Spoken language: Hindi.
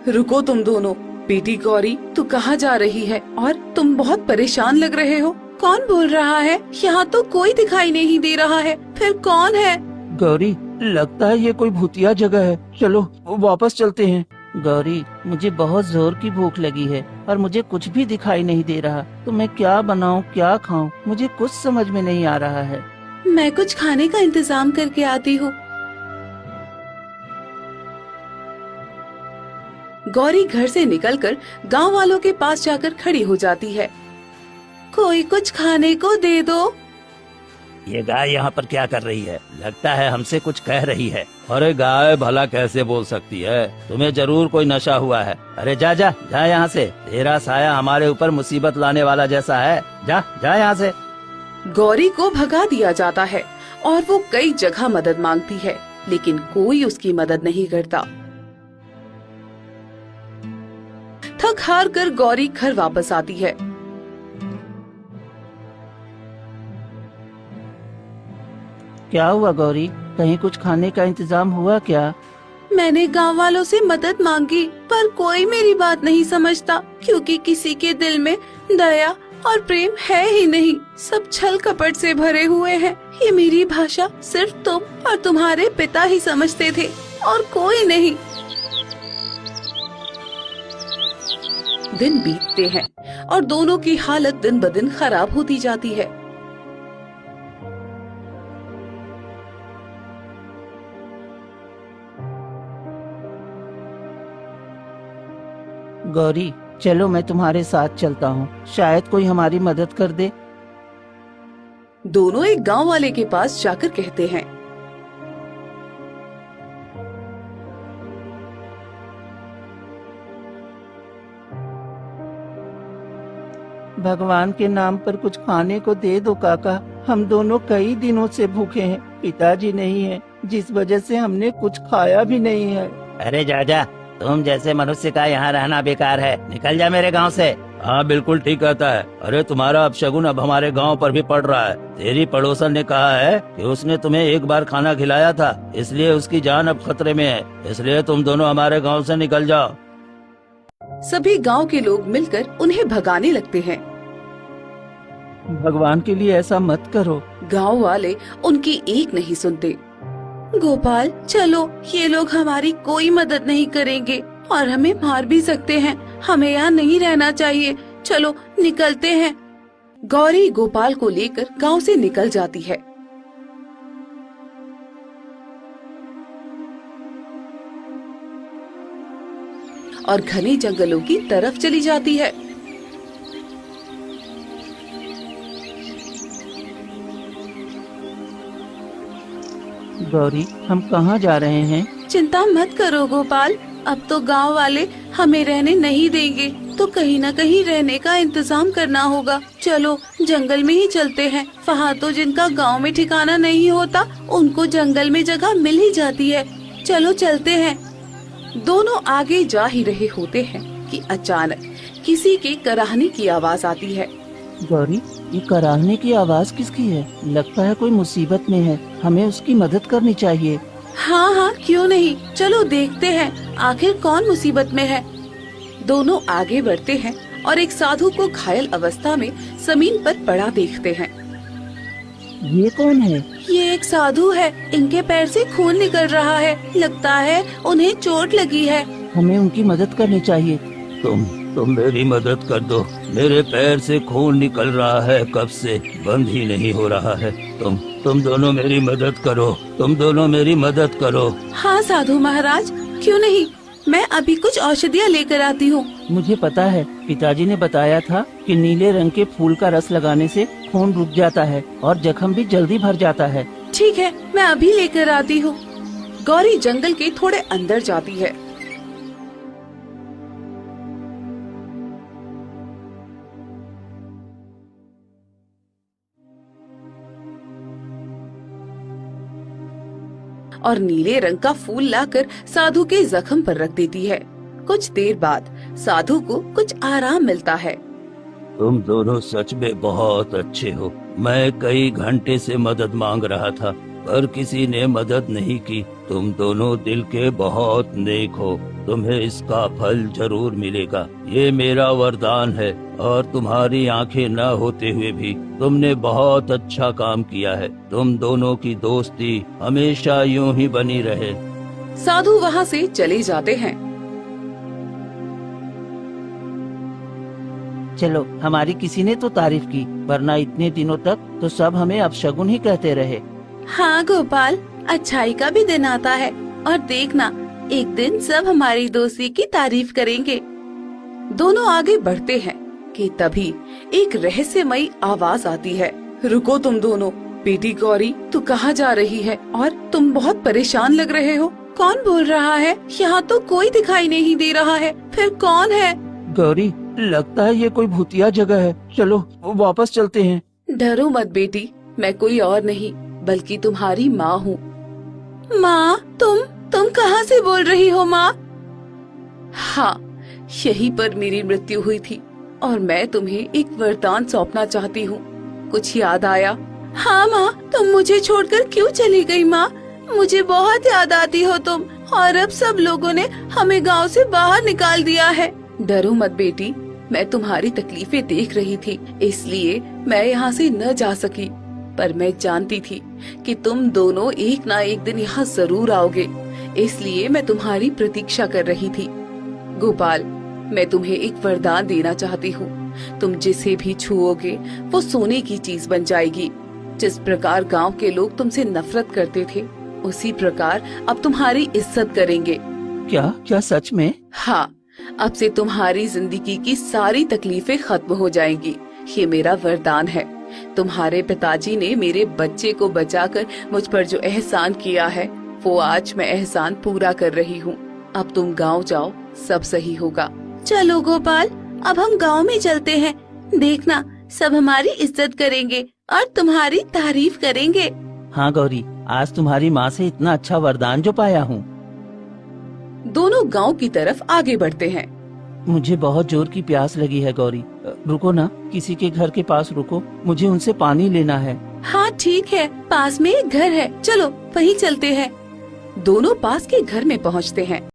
रुको तुम दोनों। बेटी गौरी, तू कहाँ जा रही है? और तुम बहुत परेशान लग रहे हो। कौन बोल रहा है? यहाँ तो कोई दिखाई नहीं दे रहा है। फिर कौन है? गौरी, लगता है ये कोई भूतिया जगह है। चलो वापस चलते हैं। गौरी, मुझे बहुत जोर की भूख लगी है और मुझे कुछ भी दिखाई नहीं दे रहा। तो मैं क्या बनाऊं, क्या खाऊं, मुझे कुछ समझ में नहीं आ रहा है। मैं कुछ खाने का इंतजाम करके आती हूँ। गौरी घर से निकलकर गांव वालों के पास जाकर खड़ी हो जाती है। कोई कुछ खाने को दे दो। ये गाय यहाँ पर क्या कर रही है? लगता है हमसे कुछ कह रही है। अरे गाय भला कैसे बोल सकती है? तुम्हें जरूर कोई नशा हुआ है। अरे जा जा जा यहाँ से। तेरा साया हमारे ऊपर मुसीबत लाने वाला जैसा है। जा जा यहाँ से। गौरी को भगा दिया जाता है और वो कई जगह मदद मांगती है, लेकिन कोई उसकी मदद नहीं करता। थक हार कर गौरी घर वापस आती है। क्या हुआ गौरी, कहीं कुछ खाने का इंतजाम हुआ क्या? मैंने गांव वालों से मदद मांगी, पर कोई मेरी बात नहीं समझता, क्योंकि किसी के दिल में दया और प्रेम है ही नहीं। सब छल कपट से भरे हुए हैं। ये मेरी भाषा सिर्फ तुम और तुम्हारे पिता ही समझते थे और कोई नहीं। दिन बीतते हैं और दोनों की हालत दिन ब दिन खराब होती जाती है। गौरी, चलो मैं तुम्हारे साथ चलता हूँ, शायद कोई हमारी मदद कर दे। दोनों एक गांव वाले के पास जाकर कहते हैं। भगवान के नाम पर कुछ खाने को दे दो काका। हम दोनों कई दिनों से भूखे हैं। पिताजी नहीं है, जिस वजह से हमने कुछ खाया भी नहीं है। अरे जा जा, तुम जैसे मनुष्य का यहाँ रहना बेकार है। निकल जा मेरे गांव से। हाँ बिल्कुल ठीक कहता है। अरे तुम्हारा अपशगुन अब हमारे गांव पर भी पड़ रहा है। तेरी पड़ोसन ने कहा है कि उसने तुम्हें एक बार खाना खिलाया था, इसलिए उसकी जान अब खतरे में है। इसलिए तुम दोनों हमारे गांव से निकल जाओ। सभी गांव के लोग मिलकर उन्हें भगाने लगते हैं। भगवान के लिए ऐसा मत करो। गांव वाले उनकी एक नहीं सुनते। गोपाल, चलो, ये लोग हमारी कोई मदद नहीं करेंगे और हमें मार भी सकते हैं। हमें यहाँ नहीं रहना चाहिए। चलो निकलते हैं। गौरी गोपाल को लेकर गांव से निकल जाती है। और घने जंगलों की तरफ चली जाती है। गौरी, हम कहाँ जा रहे हैं? चिंता मत करो गोपाल, अब तो गांव वाले हमें रहने नहीं देंगे, तो कहीं न कहीं रहने का इंतजाम करना होगा। चलो जंगल में ही चलते हैं। वहाँ तो जिनका गांव में ठिकाना नहीं होता, उनको जंगल में जगह मिल ही जाती है। चलो चलते हैं। दोनों आगे जा ही रहे होते हैं कि अचानक किसी के कराहने की आवाज आती है। गौरी, ये कराहने की आवाज किसकी है? लगता है कोई मुसीबत में है, हमें उसकी मदद करनी चाहिए। हाँ हाँ, क्यों नहीं, चलो देखते हैं आखिर कौन मुसीबत में है। दोनों आगे बढ़ते हैं और एक साधु को घायल अवस्था में जमीन पर पड़ा देखते हैं। ये कौन है? ये एक साधु है। इनके पैर से खून निकल रहा है। लगता है उन्हें चोट लगी है। हमें उनकी मदद करनी चाहिए। तुम मेरी मदद कर दो। मेरे पैर से खून निकल रहा है, कब से बंद ही नहीं हो रहा है। तुम दोनों मेरी मदद करो। तुम दोनों मेरी मदद करो। हाँ साधु महाराज, क्यों नहीं, मैं अभी कुछ औषधियाँ लेकर आती हूँ। मुझे पता है, पिताजी ने बताया था कि नीले रंग के फूल का रस लगाने से खून रुक जाता है और जख्म भी जल्दी भर जाता है। ठीक है, मैं अभी लेकर आती हूँ। गौरी जंगल के थोड़े अंदर जाती है। और नीले रंग का फूल लाकर साधु के जख्म पर रख देती है। कुछ देर बाद साधु को कुछ आराम मिलता है। तुम दोनों सच में बहुत अच्छे हो। मैं कई घंटे से मदद मांग रहा था, पर किसी ने मदद नहीं की। तुम दोनों दिल के बहुत नेक हो। तुम्हें इसका फल जरूर मिलेगा। ये मेरा वरदान है और तुम्हारी आंखें न होते हुए भी तुमने बहुत अच्छा काम किया है। तुम दोनों की दोस्ती हमेशा यूं ही बनी रहे। साधु वहाँ से चले जाते हैं। चलो, हमारी किसी ने तो तारीफ की, वरना इतने दिनों तक तो सब हमें अपशगुन ही कहते रहे। हाँ गोपाल, अच्छाई का भी दिन आता है और देखना एक दिन सब हमारी दोस्ती की तारीफ करेंगे। दोनों आगे बढ़ते हैं कि तभी एक रहस्यमयी आवाज आती है। रुको तुम दोनों, बेटी गौरी तू कहाँ जा रही है और तुम बहुत परेशान लग रहे हो। कौन बोल रहा है? यहाँ तो कोई दिखाई नहीं दे रहा है, फिर कौन है? गौरी, लगता है ये कोई भूतिया जगह है, चलो वापस चलते हैं। डरो मत बेटी, मैं कोई और नहीं बल्कि तुम्हारी माँ हूँ। माँ, तुम कहाँ से बोल रही हो माँ? हाँ, यहीं पर मेरी मृत्यु हुई थी और मैं तुम्हें एक वरदान सौंपना चाहती हूँ। कुछ याद आया? हाँ माँ, तुम मुझे छोड़कर क्यों चली गई माँ? मुझे बहुत याद आती हो तुम, और अब सब लोगों ने हमें गांव से बाहर निकाल दिया है। डरो मत बेटी, मैं तुम्हारी तकलीफें देख रही थी, इसलिए मैं यहाँ से न जा सकी। पर मैं जानती थी कि तुम दोनों एक ना एक दिन यहाँ जरूर आओगे, इसलिए मैं तुम्हारी प्रतीक्षा कर रही थी। गोपाल, मैं तुम्हें एक वरदान देना चाहती हूँ। तुम जिसे भी छुओगे वो सोने की चीज बन जाएगी। जिस प्रकार गांव के लोग तुमसे नफरत करते थे, उसी प्रकार अब तुम्हारी इज्जत करेंगे। क्या सच में? हाँ, अब से तुम्हारी जिंदगी की सारी तकलीफें खत्म हो जाएंगी। ये मेरा वरदान है। तुम्हारे पिताजी ने मेरे बच्चे को बचाकर मुझ पर जो एहसान किया है, वो आज मैं एहसान पूरा कर रही हूँ। अब तुम गांव जाओ, सब सही होगा। चलो गोपाल, अब हम गांव में चलते हैं। देखना सब हमारी इज्जत करेंगे और तुम्हारी तारीफ करेंगे। हाँ गौरी, आज तुम्हारी माँ से इतना अच्छा वरदान जो पाया हूँ। दोनों गांव की तरफ आगे बढ़ते हैं। मुझे बहुत जोर की प्यास लगी है गौरी, रुको ना, किसी के घर के पास रुको, मुझे उनसे पानी लेना है। हाँ ठीक है, पास में एक घर है, चलो वहीं चलते हैं। दोनों पास के घर में पहुँचते हैं।